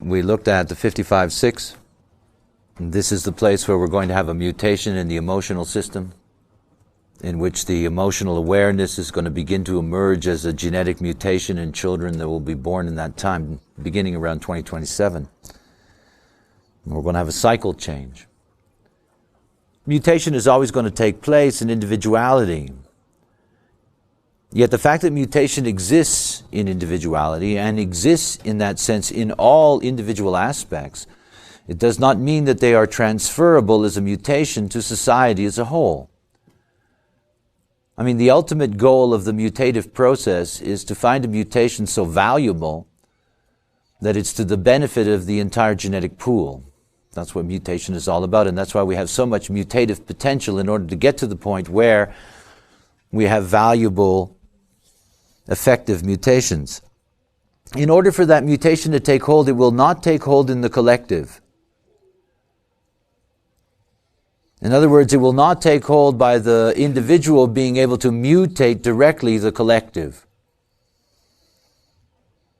we looked at the 55-6. This is the place where we're going to have a mutation in the emotional system, in which the emotional awareness is going to begin to emerge as a genetic mutation in children that will be born in that time, beginning around 2027. We're going to have a cycle change. Mutation is always going to take place in individuality. Yet the fact that mutation exists in individuality and exists in that sense in all individual aspects, it does not mean that they are transferable as a mutation to society as a whole. I mean, the ultimate goal of the mutative process is to find a mutation so valuable that it's to the benefit of the entire genetic pool. That's what mutation is all about, and that's why we have so much mutative potential in order to get to the point where we have valuable, effective mutations. In order for that mutation to take hold, it will not take hold in the collective. In other words, it will not take hold by the individual being able to mutate directly the collective.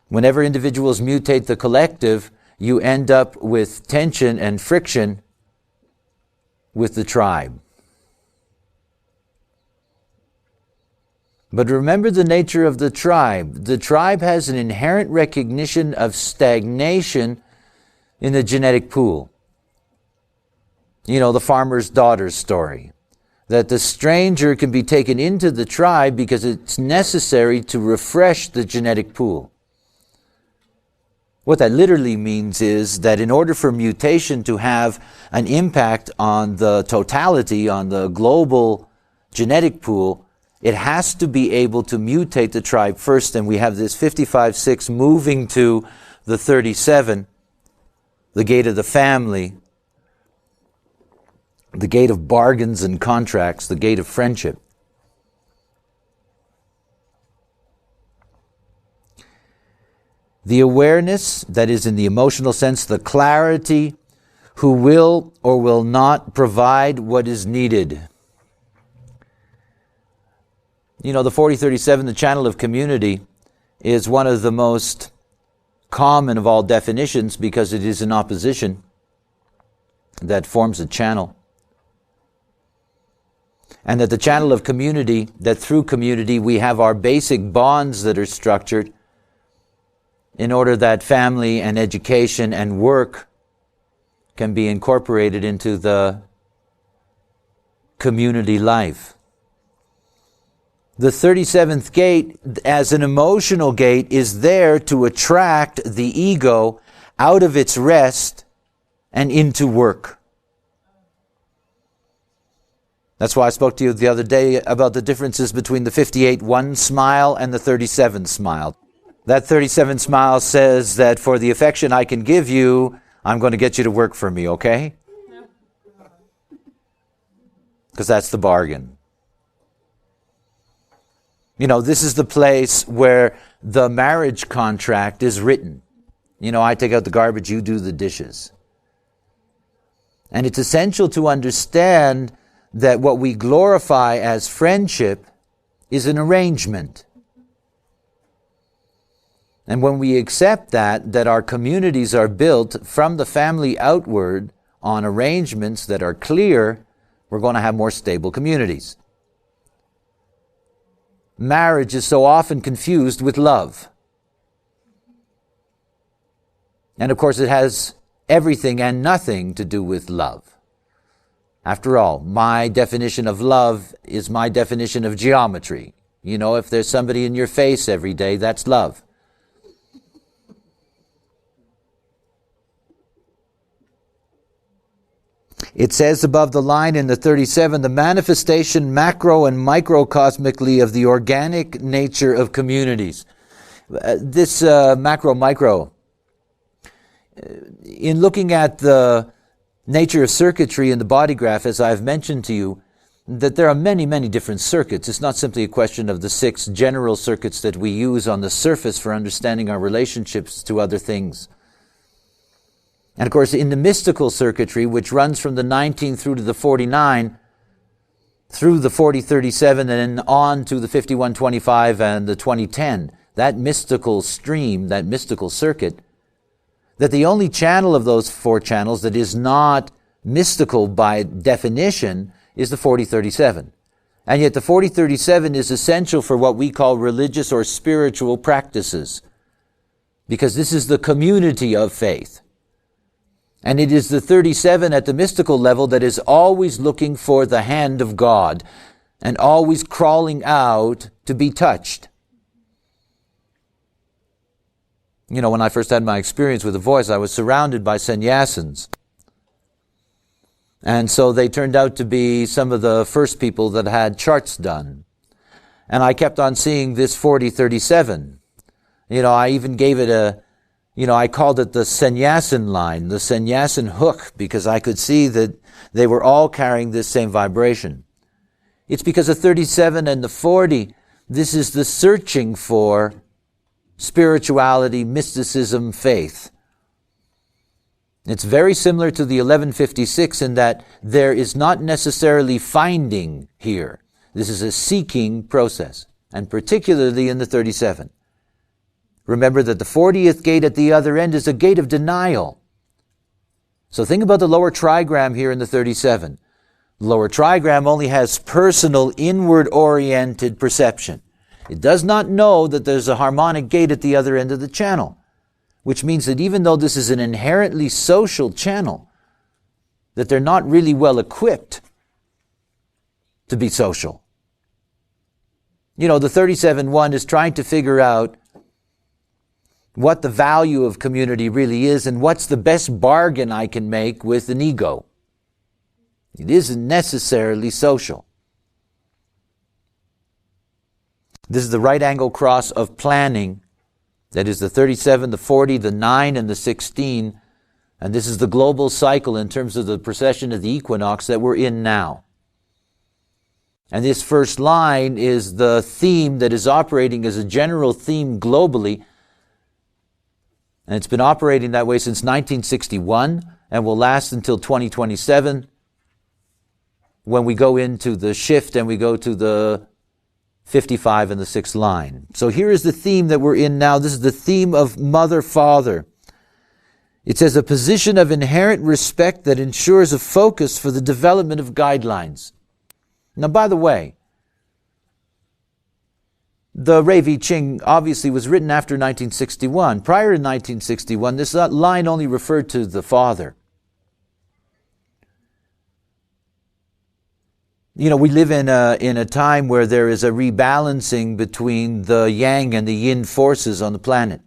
Whenever individuals mutate the collective, you end up with tension and friction with the tribe. But remember the nature of the tribe. The tribe has an inherent recognition of stagnation in the genetic pool. You know, the farmer's daughter's story. That the stranger can be taken into the tribe because it's necessary to refresh the genetic pool. What that literally means is that in order for mutation to have an impact on the totality, on the global genetic pool, it has to be able to mutate the tribe first, and we have this 55-6 moving to the 37, the gate of the family, the gate of bargains and contracts, the gate of friendship. The awareness, that is in the emotional sense, the clarity, who will or will not provide what is needed. You know, the 4037, the channel of community, is one of the most common of all definitions because it is an opposition that forms a channel. And that the channel of community, that through community we have our basic bonds that are structured in order that family and education and work can be incorporated into the community life. The 37th gate, as an emotional gate, is there to attract the ego out of its rest and into work. That's why I spoke to you the other day about the differences between the 58-1 smile and the 37 smile. That 37 smile says that for the affection I can give you, I'm going to get you to work for me, okay? Because that's the bargain. You know, this is the place where the marriage contract is written. You know, I take out the garbage, you do the dishes. And it's essential to understand that what we glorify as friendship is an arrangement. And when we accept that our communities are built from the family outward on arrangements that are clear, we're going to have more stable communities. Marriage is so often confused with love. And of course it has everything and nothing to do with love. After all, my definition of love is my definition of geometry. You know, if there's somebody in your face every day, that's love. It says above the line in the 37, the manifestation macro and microcosmically of the organic nature of communities. This macro-micro, in looking at the nature of circuitry in the body graph, as I've mentioned to you, that there are many, many different circuits. It's not simply a question of the 6 general circuits that we use on the surface for understanding our relationships to other things. And of course, in the mystical circuitry, which runs from the 19 through to the 49, through the 4037, and then on to the 5125 and the 2010, that mystical stream, that mystical circuit, that the only channel of those 4 channels that is not mystical by definition is the 4037. And yet the 4037 is essential for what we call religious or spiritual practices, because this is the community of faith. And it is the 37 at the mystical level that is always looking for the hand of God and always crawling out to be touched. You know, when I first had my experience with the voice, I was surrounded by sannyasins. And so they turned out to be some of the first people that had charts done. And I kept on seeing this 4037. You know, I even gave it I called it the sannyasin line, the sannyasin hook, because I could see that they were all carrying this same vibration. It's because of 37 and the 40, this is the searching for spirituality, mysticism, faith. It's very similar to the 1156 in that there is not necessarily finding here. This is a seeking process, and particularly in the 37. Remember that the 40th gate at the other end is a gate of denial. So think about the lower trigram here in the 37. The lower trigram only has personal, inward-oriented perception. It does not know that there's a harmonic gate at the other end of the channel, which means that even though this is an inherently social channel, that they're not really well equipped to be social. You know, the 37-1 is trying to figure out what the value of community really is and what's the best bargain I can make with an ego. It isn't necessarily social. This is the right angle cross of planning. That is the 37, the 40, the 9, and the 16. And this is the global cycle in terms of the precession of the equinox that we're in now. And this first line is the theme that is operating as a general theme globally. And it's been operating that way since 1961 and will last until 2027 when we go into the shift and we go to the 55 and the 6th line. So here is the theme that we're in now. This is the theme of Mother-Father. It says a position of inherent respect that ensures a focus for the development of guidelines. Now, by the way, the Rei Vi Ching obviously was written after 1961. Prior to 1961, this line only referred to the father. You know, we live in a time where there is a rebalancing between the yang and the yin forces on the planet.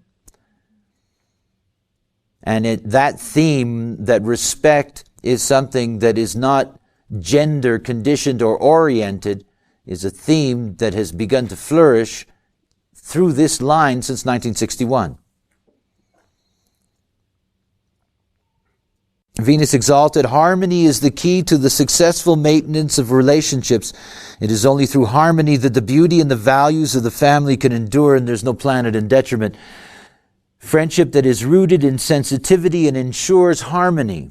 And that theme, that respect is something that is not gender conditioned or oriented, is a theme that has begun to flourish through this line since 1961. Venus exalted, harmony is the key to the successful maintenance of relationships. It is only through harmony that the beauty and the values of the family can endure, and there's no planet in detriment. Friendship that is rooted in sensitivity and ensures harmony.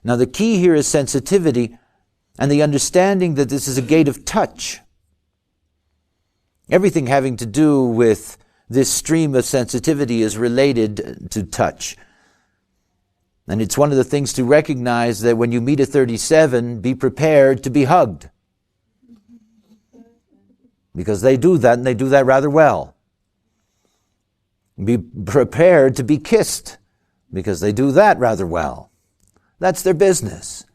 Now the key here is sensitivity and the understanding that this is a gate of touch. Everything having to do with this stream of sensitivity is related to touch. And it's one of the things to recognize that when you meet a 37, be prepared to be hugged. Because they do that, and they do that rather well. Be prepared to be kissed, because they do that rather well. That's their business.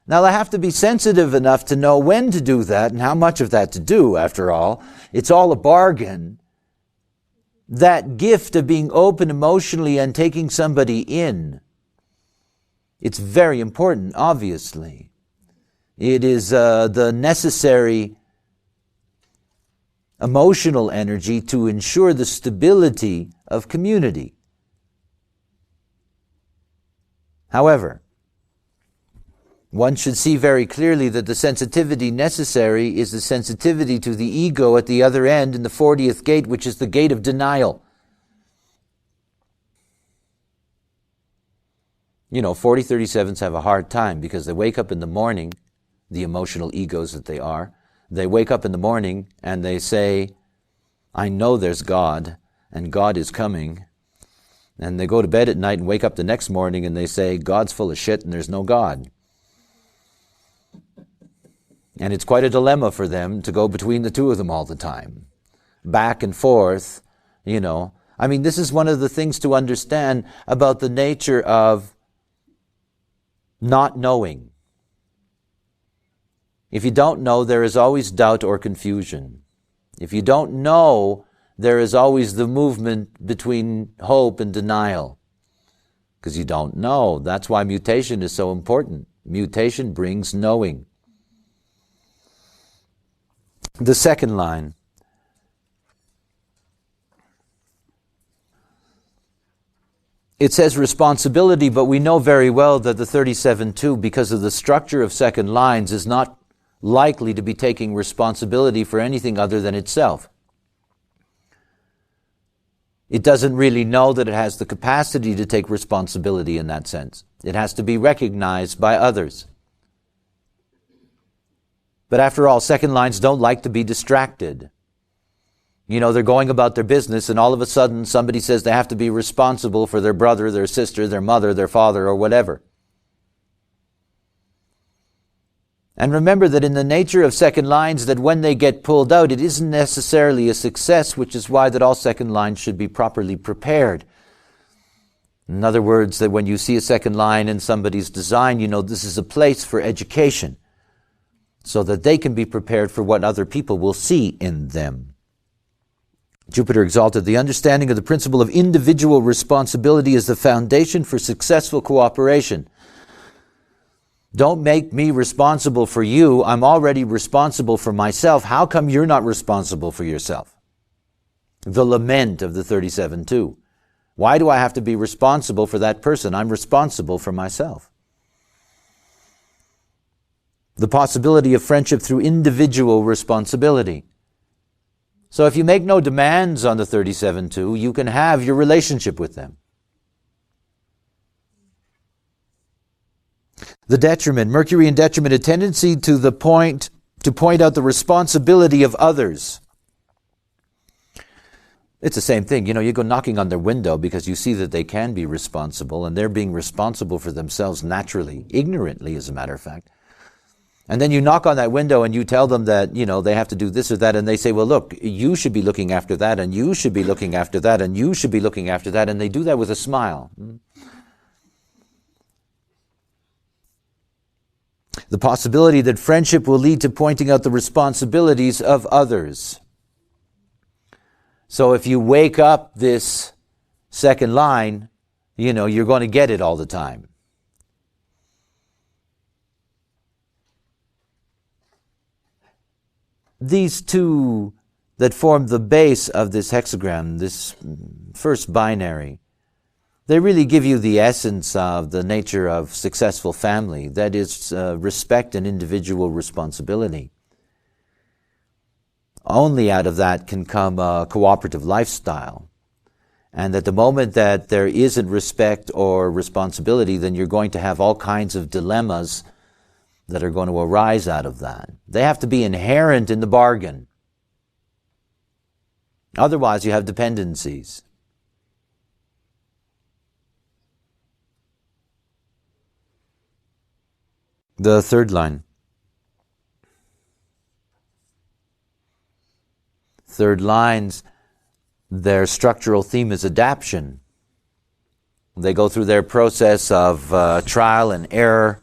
Now, they have to be sensitive enough to know when to do that and how much of that to do, after all. It's all a bargain. That gift of being open emotionally and taking somebody in, it's very important, obviously. It is the necessary emotional energy to ensure the stability of community. However, one should see very clearly that the sensitivity necessary is the sensitivity to the ego at the other end in the 40th gate, which is the gate of denial. You know, 4037s have a hard time because they wake up in the morning, the emotional egos that they are, they wake up in the morning and they say, I know there's God and God is coming, And they go to bed at night and wake up the next morning and they say, God's full of shit and there's no God. And it's quite a dilemma for them to go between the two of them all the time. Back and forth, you know. I mean, this is one of the things to understand about the nature of not knowing. If you don't know, there is always doubt or confusion. If you don't know, there is always the movement between hope and denial. Because you don't know. That's why mutation is so important. Mutation brings knowing. The second line. It says responsibility, but we know very well that the 37.2, because of the structure of second lines, is not likely to be taking responsibility for anything other than itself. It doesn't really know that it has the capacity to take responsibility in that sense. It has to be recognized by others. But after all, second lines don't like to be distracted. You know, they're going about their business and all of a sudden somebody says they have to be responsible for their brother, their sister, their mother, their father, or whatever. And remember that in the nature of second lines, that when they get pulled out, it isn't necessarily a success, which is why that all second lines should be properly prepared. In other words, that when you see a second line in somebody's design, you know this is a place for education, so that they can be prepared for what other people will see in them. Jupiter exalted, the understanding of the principle of individual responsibility is the foundation for successful cooperation. Don't make me responsible for you. I'm already responsible for myself. How come you're not responsible for yourself? The lament of the 37.2. Why do I have to be responsible for that person? I'm responsible for myself. The possibility of friendship through individual responsibility. So if you make no demands on the 37.2, you can have your relationship with them. The detriment, Mercury in detriment, a tendency to point out the responsibility of others. It's the same thing. You know, you go knocking on their window because you see that they can be responsible and they're being responsible for themselves naturally, ignorantly as a matter of fact. And then you knock on that window and you tell them that, you know, they have to do this or that, and they say, well, look, you should be looking after that, and you should be looking after that, and you should be looking after that, and they do that with a smile. The possibility that friendship will lead to pointing out the responsibilities of others. So if you wake up this second line, you know, you're going to get it all the time. These two that form the base of this hexagram, this first binary, they really give you the essence of the nature of successful family. That is respect and individual responsibility. Only out of that can come a cooperative lifestyle. And at the moment that there isn't respect or responsibility, then you're going to have all kinds of dilemmas that are going to arise out of that. They have to be inherent in the bargain. Otherwise, you have dependencies. The third line. Third lines, their structural theme is adaptation. They go through their process of trial and error.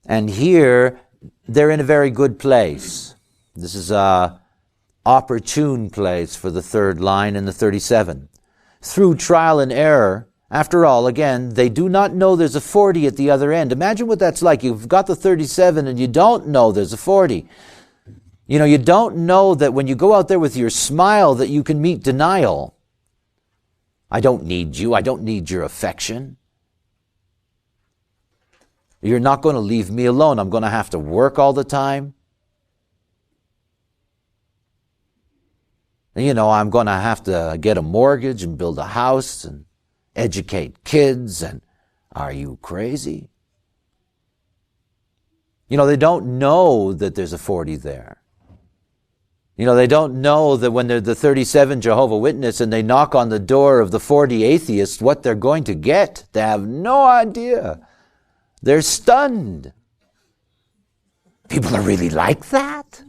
And here, they're in a very good place. This is an opportune place for the third line in the 37. Through trial and error, after all, again, they do not know there's a 40 at the other end. Imagine what that's like. You've got the 37 and you don't know there's a 40. You know, you don't know that when you go out there with your smile that you can meet denial. I don't need you. I don't need your affection. You're not going to leave me alone. I'm going to have to work all the time. And, you know, I'm going to have to get a mortgage and build a house and educate kids. And are you crazy? You know, they don't know that there's a 40 there. They don't know that when they're the 37 Jehovah Witness and they knock on the door of the 40 atheists, what they're going to get. They have no idea. They're stunned. People are really like that?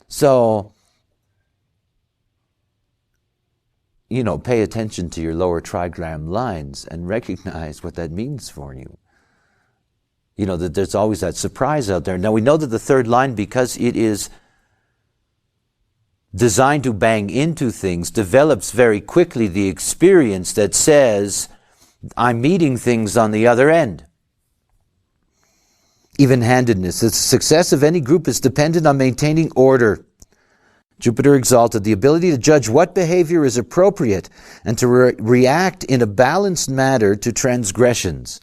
So, pay attention to your lower trigram lines and recognize what that means for you. That there's always that surprise out there. Now we know that the third line, because it is designed to bang into things, develops very quickly the experience that says, I'm meeting things on the other end. Even-handedness. The success of any group is dependent on maintaining order. Jupiter exalted, the ability to judge what behavior is appropriate and to react in a balanced manner to transgressions.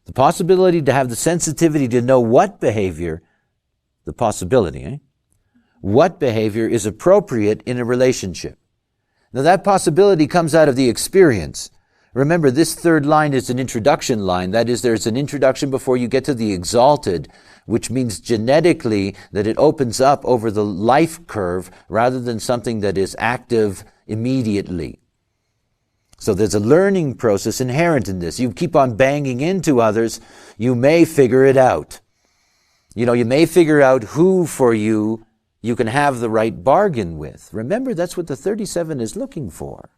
The possibility to have the sensitivity to know what behavior, what behavior is appropriate in a relationship. Now that possibility comes out of the experience. Remember, this third line is an introduction line. That is, there's an introduction before you get to the exalted, which means genetically that it opens up over the life curve rather than something that is active immediately. So there's a learning process inherent in this. You keep on banging into others, you may figure it out. You may figure out who for you can have the right bargain with. Remember, that's what the 37 is looking for.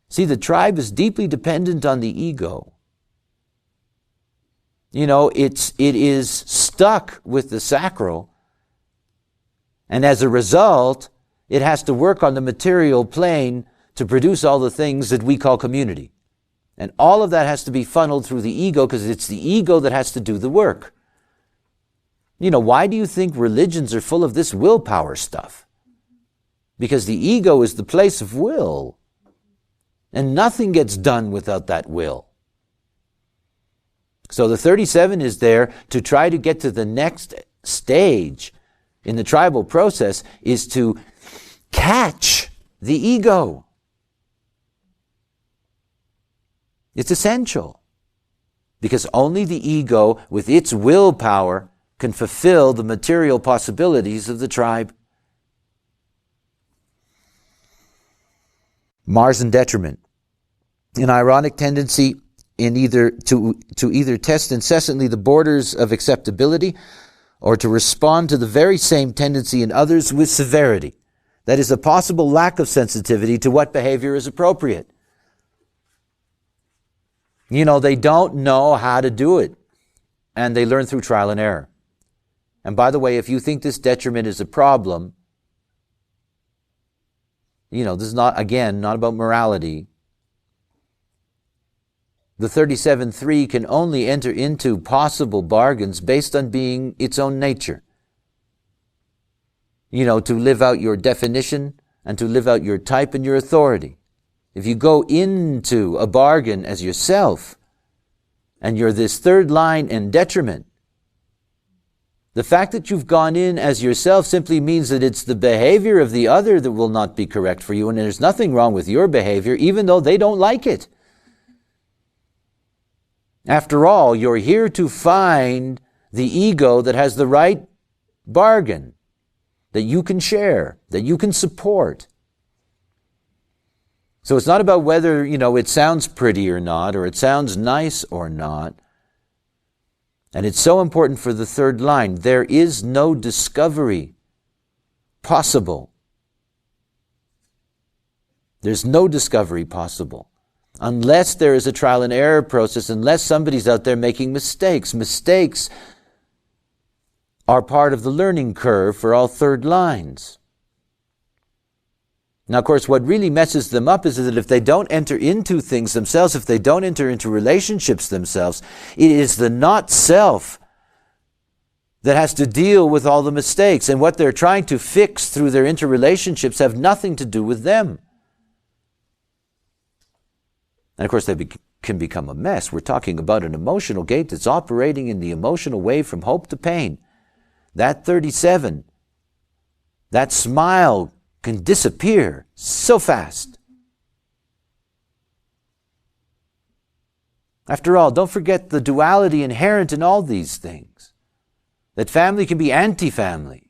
See, the tribe is deeply dependent on the ego. It is stuck with the sacral, and as a result, it has to work on the material plane to produce all the things that we call community. And all of that has to be funneled through the ego because it's the ego that has to do the work. Why do you think religions are full of this willpower stuff? Because the ego is the place of will. And nothing gets done without that will. So the 37 is there to try to get to the next stage in the tribal process, is to catch the ego. It's essential. Because only the ego, with its willpower, can fulfill the material possibilities of the tribe. Mars and detriment. An ironic tendency to either test incessantly the borders of acceptability or to respond to the very same tendency in others with severity. That is, a possible lack of sensitivity to what behavior is appropriate. They don't know how to do it, and they learn through trial and error. And by the way, if you think this detriment is a problem, this is not about morality. The 37-3 can only enter into possible bargains based on being its own nature. To live out your definition and to live out your type and your authority. If you go into a bargain as yourself, and you're this third line and detriment, the fact that you've gone in as yourself simply means that it's the behavior of the other that will not be correct for you, and there's nothing wrong with your behavior, even though they don't like it. After all, you're here to find the ego that has the right bargain, that you can share, that you can support. So it's not about whether, it sounds pretty or not, or it sounds nice or not. And it's so important for the third line. There is no discovery possible. There's no discovery possible unless there is a trial and error process, unless somebody's out there making mistakes. Mistakes are part of the learning curve for all third lines. Now, of course, what really messes them up is that if they don't enter into things themselves, if they don't enter into relationships themselves, it is the not self that has to deal with all the mistakes. And what they're trying to fix through their interrelationships have nothing to do with them. And of course, they can become a mess. We're talking about an emotional gate that's operating in the emotional wave from hope to pain. That 37, that smile can disappear so fast. After all, don't forget the duality inherent in all these things. That family can be anti-family.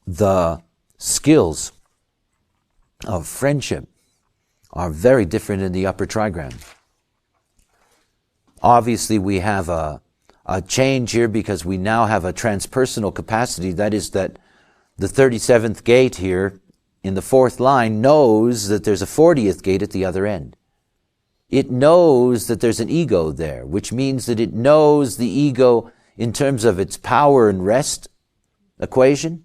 The skills of friendship are very different in the upper trigram. Obviously, we have a change here because we now have a transpersonal capacity. That is that the 37th gate here in the fourth line knows that there's a 40th gate at the other end. It knows that there's an ego there, which means that it knows the ego in terms of its power and rest equation.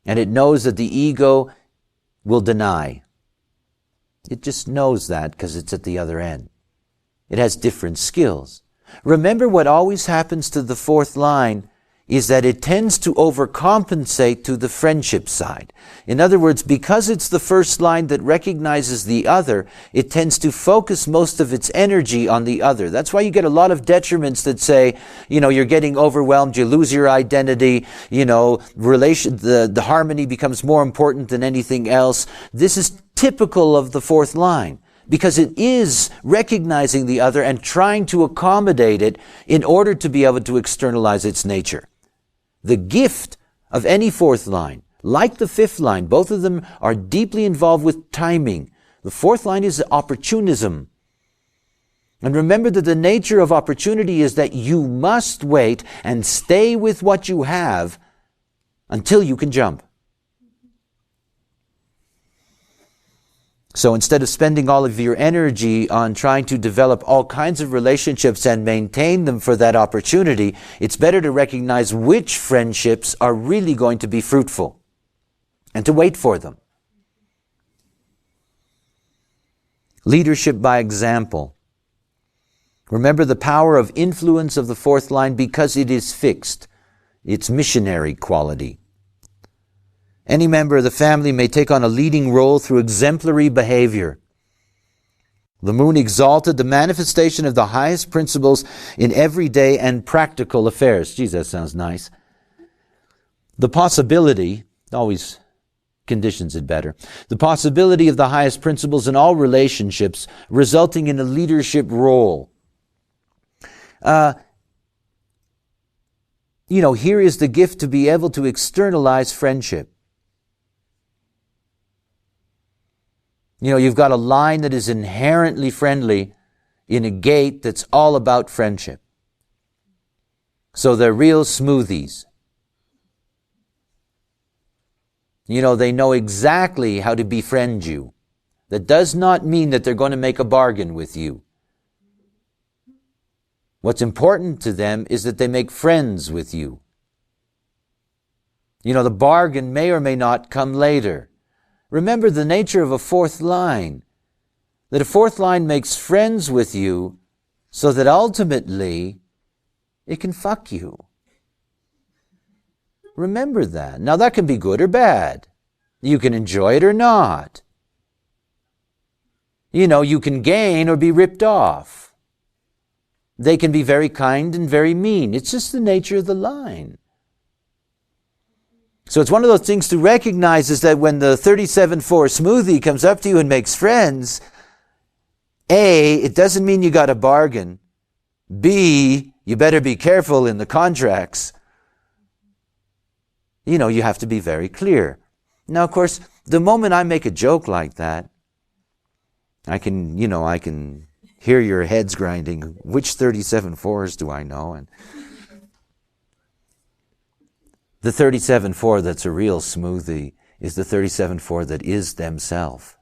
And it knows that the ego will deny. It just knows that because it's at the other end. It has different skills. Remember, what always happens to the fourth line is that it tends to overcompensate to the friendship side. In other words, because it's the first line that recognizes the other, it tends to focus most of its energy on the other. That's why you get a lot of detriments that say, you're getting overwhelmed, you lose your identity, the harmony becomes more important than anything else. This is typical of the fourth line, because it is recognizing the other and trying to accommodate it in order to be able to externalize its nature. The gift of any fourth line, like the fifth line, both of them are deeply involved with timing. The fourth line is opportunism. And remember that the nature of opportunity is that you must wait and stay with what you have until you can jump. So instead of spending all of your energy on trying to develop all kinds of relationships and maintain them for that opportunity, it's better to recognize which friendships are really going to be fruitful and to wait for them. Leadership by example. Remember the power of influence of the fourth line because it is fixed. It's missionary quality. Any member of the family may take on a leading role through exemplary behavior. The moon exalted the manifestation of the highest principles in everyday and practical affairs. Geez, that sounds nice. The possibility, always conditions it better, the possibility of the highest principles in all relationships resulting in a leadership role. Here is the gift to be able to externalize friendship. You've got a line that is inherently friendly in a gate that's all about friendship. So they're real smoothies. They know exactly how to befriend you. That does not mean that they're going to make a bargain with you. What's important to them is that they make friends with you. The bargain may or may not come later. Remember the nature of a fourth line, that a fourth line makes friends with you so that ultimately it can fuck you. Remember that. Now that can be good or bad. You can enjoy it or not. You can gain or be ripped off. They can be very kind and very mean. It's just the nature of the line. So it's one of those things to recognize is that when the 37-4 smoothie comes up to you and makes friends, A, it doesn't mean you got a bargain. B, you better be careful in the contracts. You have to be very clear. Now, of course, the moment I make a joke like that, I can hear your heads grinding. Which 37-4s do I know? And the 37-4 that's a real smoothie is the 37-4 that is themselves.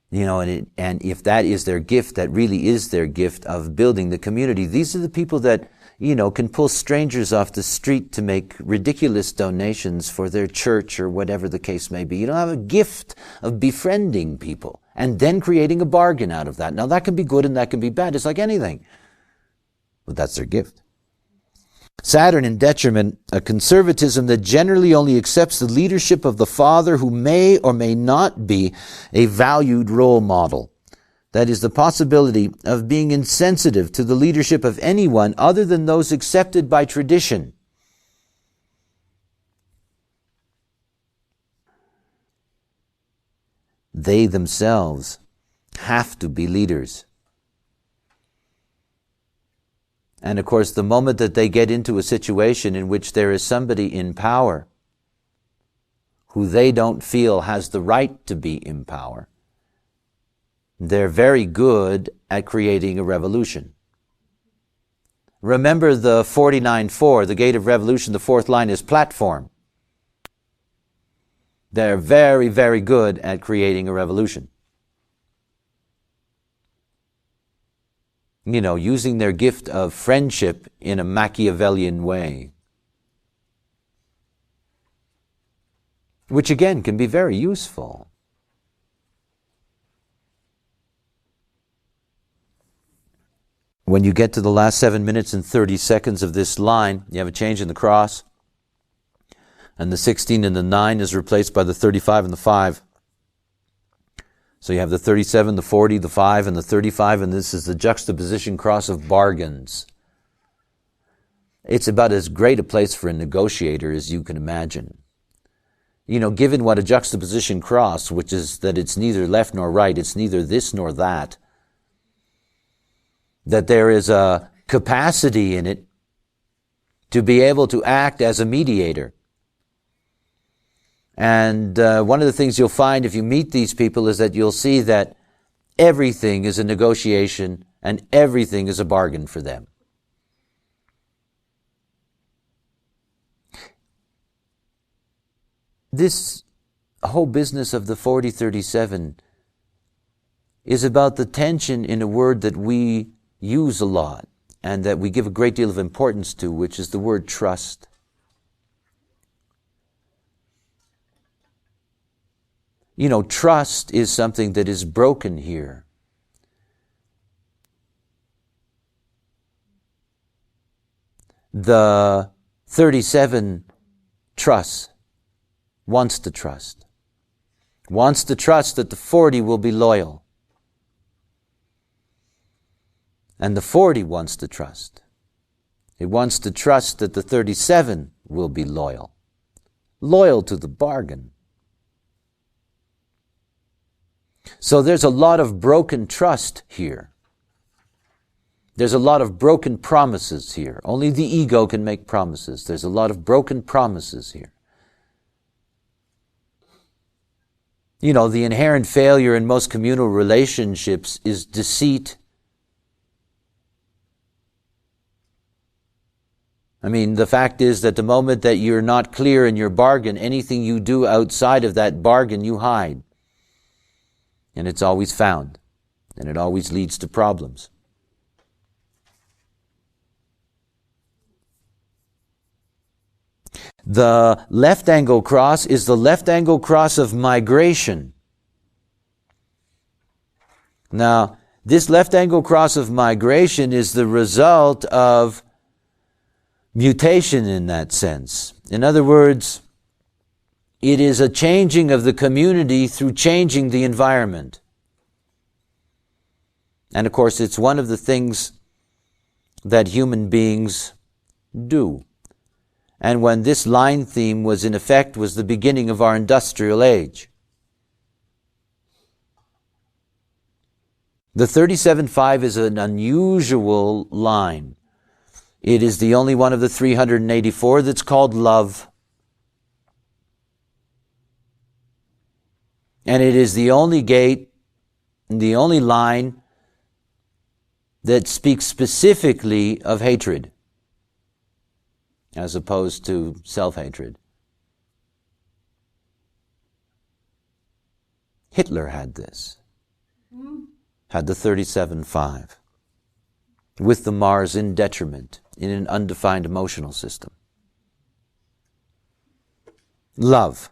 And if that is their gift, that really is their gift of building the community. These are the people that, can pull strangers off the street to make ridiculous donations for their church or whatever the case may be. You don't have a gift of befriending people and then creating a bargain out of that. Now that can be good and that can be bad. It's like anything. But that's their gift. Saturn in detriment, a conservatism that generally only accepts the leadership of the father who may or may not be a valued role model. That is the possibility of being insensitive to the leadership of anyone other than those accepted by tradition. they themselves have to be leaders. And of course, the moment that they get into a situation in which there is somebody in power who they don't feel has the right to be in power, they're very good at creating a revolution. Remember the 49-4, the gate of revolution, the fourth line is platform. They're very, very good at creating a revolution. You know, using their gift of friendship in a Machiavellian way. Which again can be very useful. When you get to the last 7 minutes and 30 seconds of this line, you have a change in the cross. And the 16 and the 9 is replaced by the 35 and the 5. So you have the 37, the 40, the 5, and the 35, and this is the juxtaposition cross of bargains. It's about as great a place for a negotiator as you can imagine. You know, given what a juxtaposition cross, which is that it's neither left nor right, it's neither this nor that there is a capacity in it to be able to act as a mediator. And one of the things you'll find if you meet these people is that you'll see that everything is a negotiation and everything is a bargain for them. This whole business of the 40-37 is about the tension in a word that we use a lot and that we give a great deal of importance to, which is the word trust. You know, trust is something that is broken here. The 37 trusts, wants to trust that the 40 will be loyal. And the 40 wants to trust. It wants to trust that the 37 will be loyal to the bargain. So there's a lot of broken trust here. There's a lot of broken promises here. Only the ego can make promises. There's a lot of broken promises here. You know, the inherent failure in most communal relationships is deceit. I mean, the fact is that the moment that you're not clear in your bargain, anything you do outside of that bargain, you hide. And it's always found. And it always leads to problems. The left angle cross is the left angle cross of migration. Now, this left angle cross of migration is the result of mutation in that sense. In other words, it is a changing of the community through changing the environment. And of course, it's one of the things that human beings do. And when this line theme was in effect was the beginning of our industrial age. The 37.5 is an unusual line. It is the only one of the 384 that's called love. And it is the only gate, the only line that speaks specifically of hatred, as opposed to self-hatred. Hitler had this, had the 37.5, with the Mars in detriment, in an undefined emotional system. Love,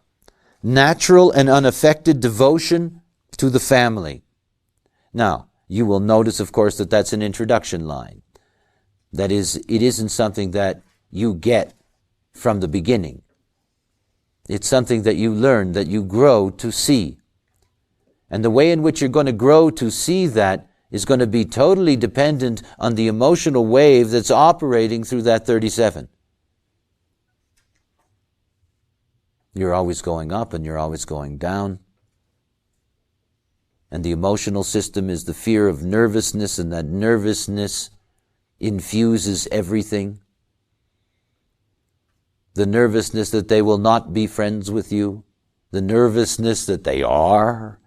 natural and unaffected devotion to the family. Now, you will notice, of course, that that's an introduction line. That is, it isn't something that you get from the beginning. It's something that you learn, that you grow to see. And the way in which you're going to grow to see that is going to be totally dependent on the emotional wave that's operating through that 37. You're always going up and you're always going down. And the emotional system is the fear of nervousness, and that nervousness infuses everything. The nervousness that they will not be friends with you, the nervousness that they are,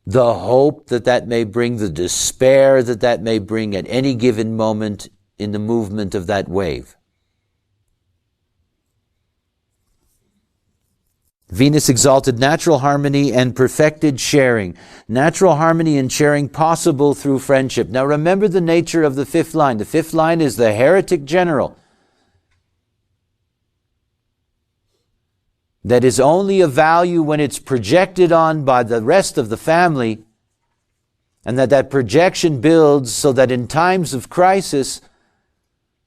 the hope that that may bring, the despair that that may bring at any given moment in the movement of that wave. Venus exalted natural harmony and perfected sharing. Natural harmony and sharing possible through friendship. Now remember the nature of the fifth line. The fifth line is the heretic general. That is only of value when it's projected on by the rest of the family, and that projection builds so that in times of crisis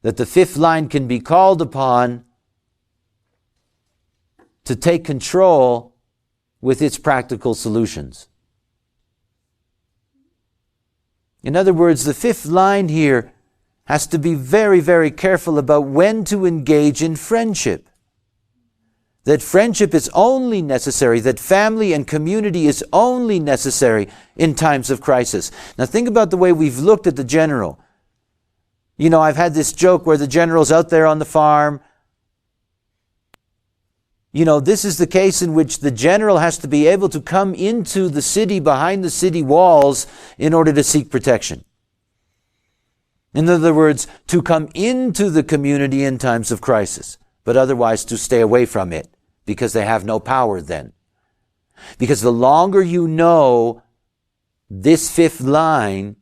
that the fifth line can be called upon to take control with its practical solutions. In other words, the fifth line here has to be very, very careful about when to engage in friendship. That friendship is only necessary, that family and community is only necessary in times of crisis. Now think about the way we've looked at the general. You know, I've had this joke where the general's out there on the farm. You know, this is the case in which the general has to be able to come into the city, behind the city walls, in order to seek protection. In other words, to come into the community in times of crisis, but otherwise to stay away from it, because they have no power then. Because the longer you know this fifth line,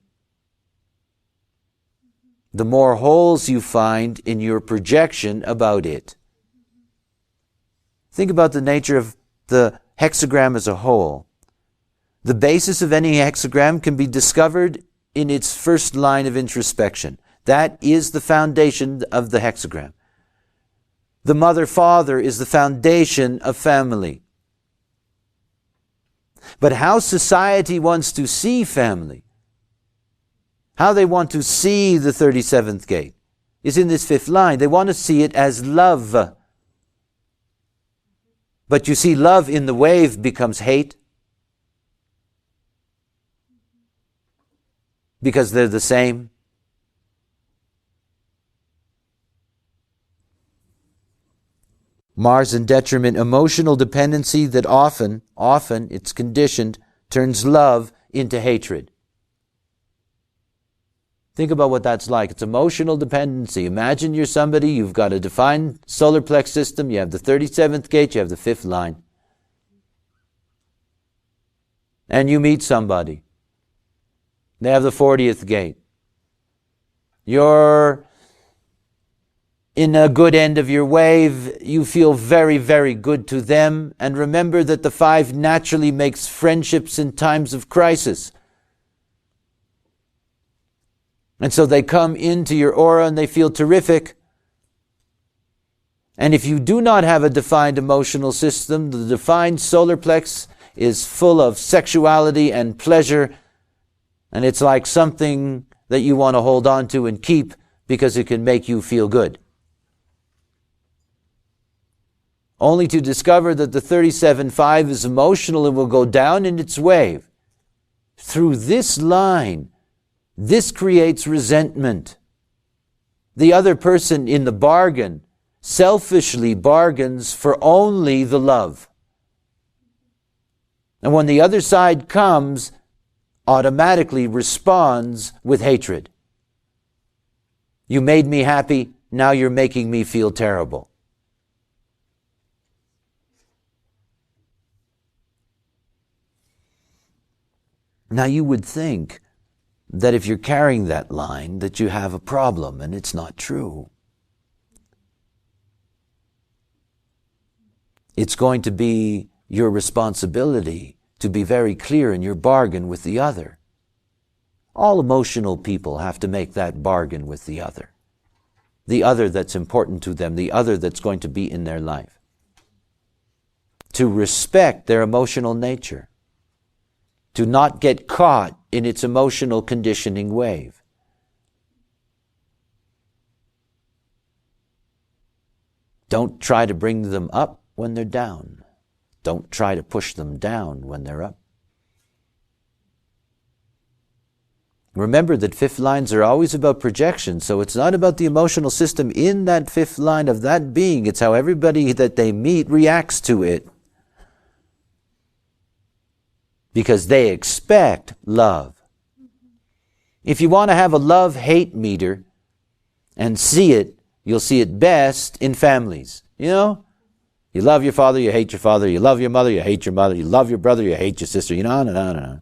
the more holes you find in your projection about it. Think about the nature of the hexagram as a whole. The basis of any hexagram can be discovered in its first line of introspection. That is the foundation of the hexagram. The mother-father is the foundation of family. But how society wants to see family, how they want to see the 37th gate, is in this fifth line. They want to see it as love. But you see, love in the wave becomes hate, because they're the same. Mars in detriment, emotional dependency that often it's conditioned, turns love into hatred. Think about what that's like. It's emotional dependency. Imagine you're somebody, you've got a defined solar plex system, you have the 37th gate, you have the fifth line. And you meet somebody. They have the 40th gate. You're in a good end of your wave, you feel very, very good to them. And remember that the 5 naturally makes friendships in times of crisis. And so they come into your aura and they feel terrific. And if you do not have a defined emotional system, the defined solar plex is full of sexuality and pleasure. And it's like something that you want to hold on to and keep because it can make you feel good. Only to discover that the 37.5 is emotional and will go down in its wave. Through this line, this creates resentment. The other person in the bargain selfishly bargains for only the love. And when the other side comes, automatically responds with hatred. You made me happy, now you're making me feel terrible. Now you would think that if you're carrying that line, that you have a problem, and it's not true. It's going to be your responsibility to be very clear in your bargain with the other. All emotional people have to make that bargain with the other that's important to them, the other that's going to be in their life. To respect their emotional nature. To not get caught in its emotional conditioning wave. Don't try to bring them up when they're down. Don't try to push them down when they're up. Remember that fifth lines are always about projection, so it's not about the emotional system in that fifth line of that being, it's how everybody that they meet reacts to it. Because they expect love. If you want to have a love-hate meter and see it, you'll see it best in families. You know? You love your father, you hate your father. You love your mother, you hate your mother. You love your brother, you hate your sister. You know, no.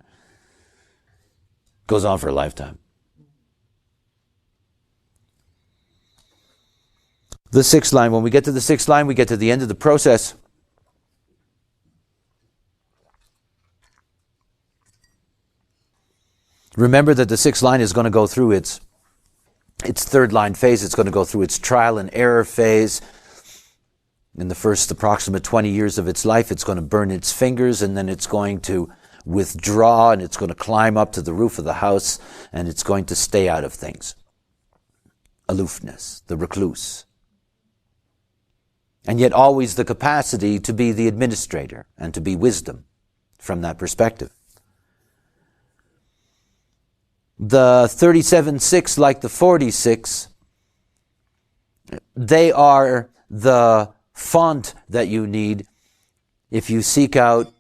Goes on for a lifetime. The sixth line, when we get to the sixth line, we get to the end of the process. Remember that the sixth line is going to go through its third line phase. It's going to go through its trial and error phase. In the first approximate 20 years of its life, it's going to burn its fingers, and then it's going to withdraw, and it's going to climb up to the roof of the house, and it's going to stay out of things. Aloofness, the recluse. And yet always the capacity to be the administrator and to be wisdom from that perspective. The 37-6, like the 46, they are the font that you need if you seek out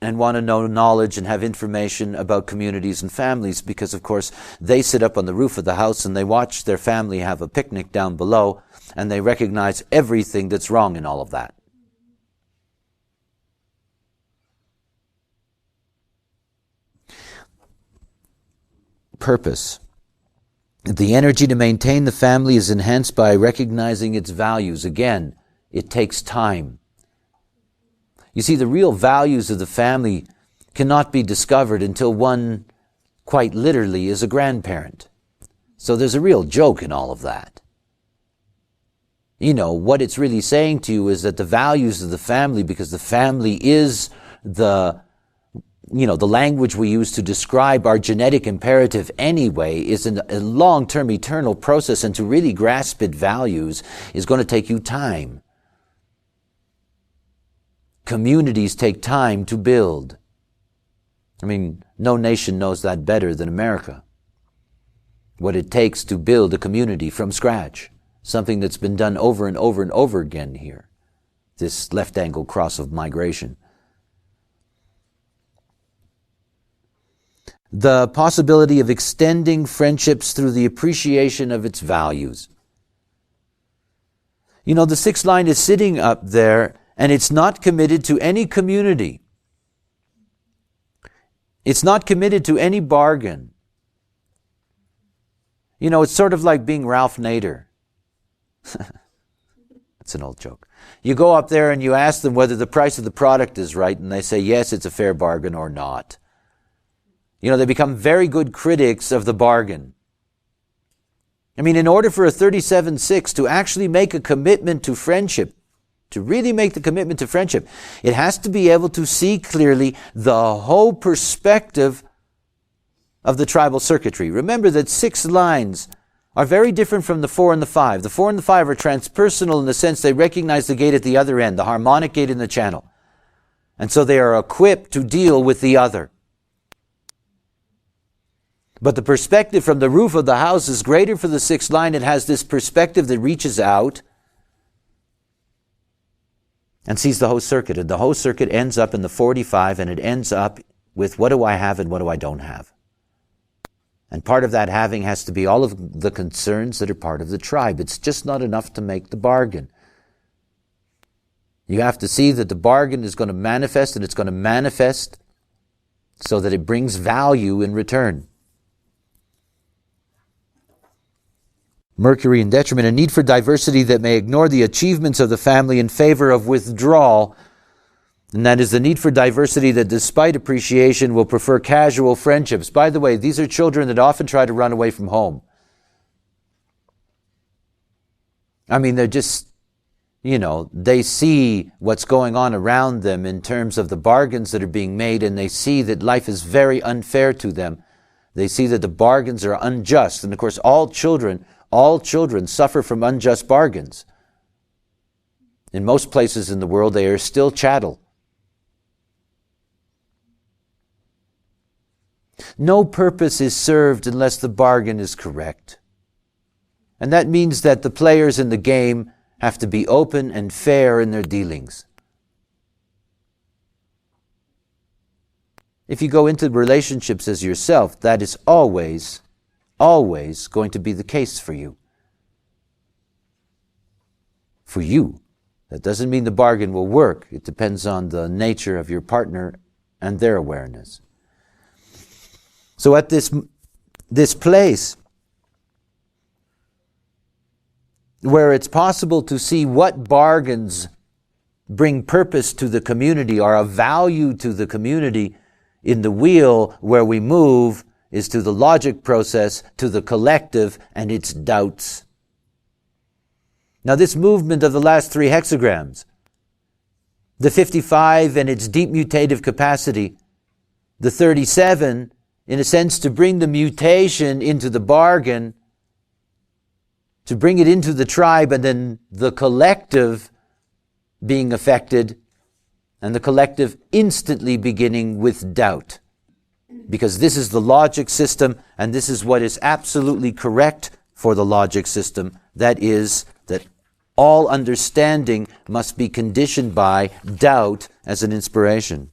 and want to know knowledge and have information about communities and families, because of course they sit up on the roof of the house and they watch their family have a picnic down below, and they recognize everything that's wrong in all of that. Purpose. The energy to maintain the family is enhanced by recognizing its values. Again, it takes time. You see, the real values of the family cannot be discovered until one, quite literally, is a grandparent. So there's a real joke in all of that. You know, what it's really saying to you is that the values of the family, because the family is the language we use to describe our genetic imperative anyway, is a long-term eternal process, and to really grasp its values is going to take you time. Communities take time to build. I mean, no nation knows that better than America. What it takes to build a community from scratch. Something that's been done over and over and over again here. This left-angled cross of migration. The possibility of extending friendships through the appreciation of its values. You know, the sixth line is sitting up there, and it's not committed to any community. It's not committed to any bargain. You know, it's sort of like being Ralph Nader. It's an old joke. You go up there and you ask them whether the price of the product is right, and they say, yes, it's a fair bargain, or not. You know, they become very good critics of the bargain. I mean, in order for a 37-6 to actually make a commitment to friendship, to really make the commitment to friendship, it has to be able to see clearly the whole perspective of the tribal circuitry. Remember that 6 lines are very different from the 4 and the 5. The 4 and the 5 are transpersonal in the sense they recognize the gate at the other end, the harmonic gate in the channel. And so they are equipped to deal with the other. But the perspective from the roof of the house is greater for the 6th line. It has this perspective that reaches out and sees the whole circuit. And the whole circuit ends up in the 45, and it ends up with, what do I have and what do I don't have? And part of that having has to be all of the concerns that are part of the tribe. It's just not enough to make the bargain. You have to see that the bargain is going to manifest, and it's going to manifest so that it brings value in return. Mercury in detriment, a need for diversity that may ignore the achievements of the family in favor of withdrawal. And that is the need for diversity that, despite appreciation, will prefer casual friendships. By the way, these are children that often try to run away from home. I mean, they're just, they see what's going on around them in terms of the bargains that are being made, and they see that life is very unfair to them. They see that the bargains are unjust. And of course, all children suffer from unjust bargains. In most places in the world, they are still chattel. no purpose is served unless the bargain is correct. And that means that the players in the game have to be open and fair in their dealings. If you go into relationships as yourself, that is always going to be the case for you. For you. That doesn't mean the bargain will work. It depends on the nature of your partner and their awareness. So at this place where it's possible to see what bargains bring purpose to the community or a value to the community, in the wheel where we move is to the logic process, to the collective and its doubts. Now this movement of the last 3 hexagrams, the 55 and its deep mutative capacity, the 37, in a sense to bring the mutation into the bargain, to bring it into the tribe, and then the collective being affected, and the collective instantly beginning with doubt. Because this is the logic system, and this is what is absolutely correct for the logic system. That is, that all understanding must be conditioned by doubt as an inspiration.